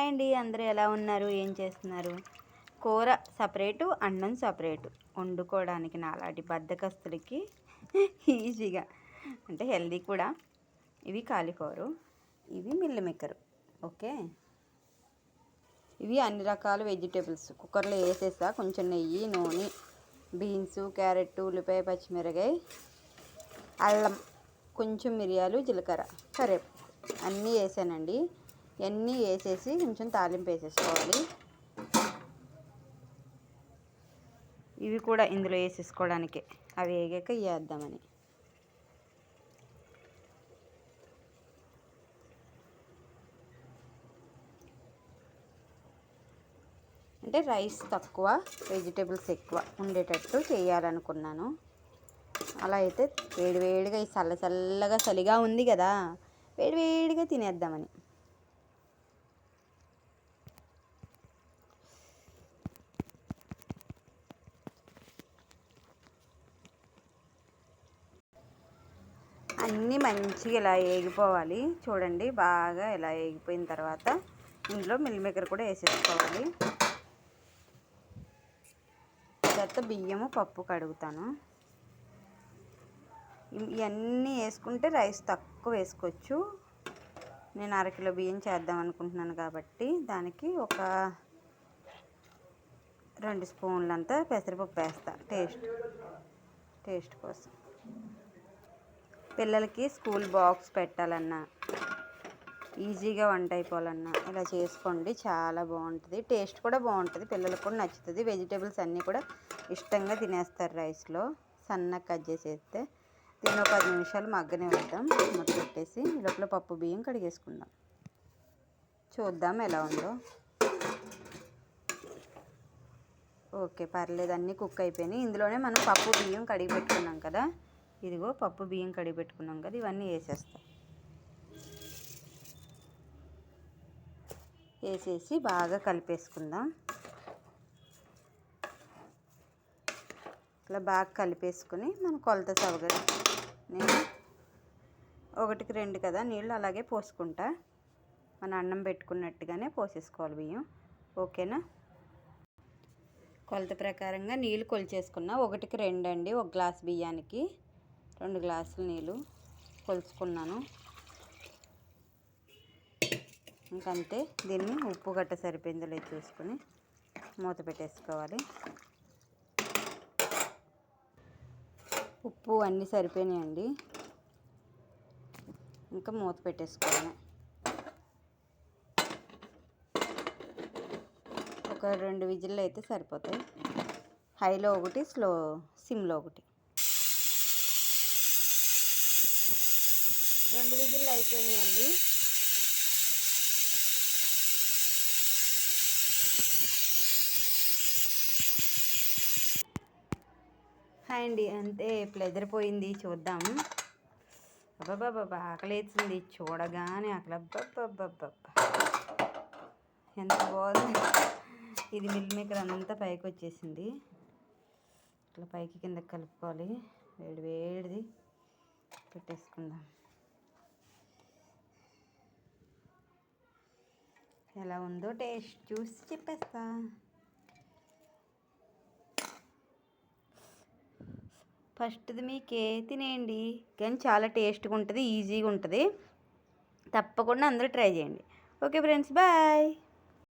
Hi అండి, అందరూ ఎలా ఉన్నారు? ఏం చేస్తున్నారు? కూర సపరేటు, అన్నం సపరేటు వండుకోవడానికి నాలాంటి బద్ధకస్తులకి ఈజీగా, అంటే హెల్దీ కూడా. ఇవి కాలీఫ్లవరు, ఇవి మిల్ మేకరు. ఓకే, ఇవి అన్ని రకాల వెజిటేబుల్స్ కుక్కర్లో వేసేసా. కొంచెం నెయ్యి, నూనె, బీన్స్, క్యారెట్, ఉల్లిపాయ, పచ్చిమిరకాయ, అల్లం, కొంచెం మిరియాలు, జీలకర్ర, కరివేపాకు అన్నీ వేసానండి. ఇవన్నీ వేసేసి కొంచెం తాలింపు వేసేసుకోవాలి. ఇవి కూడా ఇందులో వేసేసుకోవడానికే, అవి వేగాక వేద్దామని. అంటే రైస్ తక్కువ, వెజిటేబుల్స్ ఎక్కువ ఉండేటట్టు చేయాలనుకున్నాను. అలా అయితే వేడివేడిగా, ఈ చల్లగా చలిగా ఉంది కదా, వేడివేడిగా తినేద్దామని. అన్నీ మంచిగా ఇలా వేగిపోవాలి. చూడండి, బాగా ఇలా వేగిపోయిన తర్వాత ఇందులో మిల్ మేకర్ కూడా వేసేసుకోవాలి. తర్వాత బియ్యము, పప్పు కడుగుతాను. ఇవన్నీ వేసుకుంటే రైస్ తక్కువ వేసుకోవచ్చు. నేను 1/2 కిలో బియ్యం చేద్దాం అనుకుంటున్నాను కాబట్టి దానికి ఒక 2 స్పూన్లంతా పెసరపప్పు వేస్తా, టేస్ట్ కోసం. పిల్లలకి స్కూల్ బాక్స్ పెట్టాలన్నా, ఈజీగా వంట అయిపోవాలన్నా ఇలా చేసుకోండి, చాలా బాగుంటుంది. టేస్ట్ కూడా బాగుంటుంది, పిల్లలకు కూడా నచ్చుతుంది. వెజిటేబుల్స్ అన్నీ కూడా ఇష్టంగా తినేస్తారు రైస్లో. సన్నగా కట్ చేసేస్తే దీన్ని ఒక 10 నిమిషాలు మగ్గనే వేద్దాం. మూత పెట్టేసి ఈ లోపల పప్పు బియ్యం కడిగేసుకుందాం. చూద్దాం ఎలా ఉందో. ఓకే, పర్లేదు, అన్నీ కుక్ అయిపోయినాయి. ఇందులోనే మనం పప్పు బియ్యం కడిగి పెట్టుకున్నాం కదా, ఇదిగో పప్పు బియ్యం కడిగి పెట్టుకున్నాం కదా, ఇవన్నీ వేసేస్తాం. వేసేసి బాగా కలిపేసుకుందాం. ఇట్లా బాగా కలిపేసుకుని మనం కొలత సవగలి, నేను 1కి 2 కదా నీళ్ళు అలాగే పోసుకుంటా. మన అన్నం పెట్టుకున్నట్టుగానే పోసేసుకోవాలి బియ్యం. ఓకేనా? కొలత ప్రకారంగా నీళ్ళు కొలిచేసుకున్నా. 1కి 2 అండి. 1 గ్లాస్ బియ్యానికి 2 గ్లాసులు నీళ్ళు కొలుచుకున్నాను. ఇంకంతే. దీన్ని ఉప్పు గట్ట సరిపోయిందో లేదు చూసుకొని మూత పెట్టేసుకోవాలి. ఉప్పు అన్నీ సరిపోయినాయండి. ఇంకా మూత పెట్టేసుకోవాలి. ఒక 2 విజిల్లు అయితే సరిపోతాయి. హైలో ఒకటి, సిమ్లో ఒకటి. 2 విజిల్లు అయిపోయినాయండి. హాయ్ అండి, అంతే ప్లెజర్ చూద్దాము. అబ్బాబ్బాబ్బా, ఆకలేస్తుంది చూడగానే. అబ్బబ్బబ్బబ్బబ్బా, ఎంత బాగుంది. ఇది మిల్ మేకర్ అంతా పైకి వచ్చేసింది. ఇట్లా పైకి కిందకి కలుపుకోవాలి. వేడిది పెట్టేసుకుందాం. ఎలా ఉందో టేస్ట్ చూసి చెప్పేస్తా. ఫస్ట్ది మీకే తినేయండి, కానీ చాలా టేస్ట్గా ఉంటుంది, ఈజీగా ఉంటుంది. తప్పకుండా అందరూ ట్రై చేయండి. Okay friends, bye.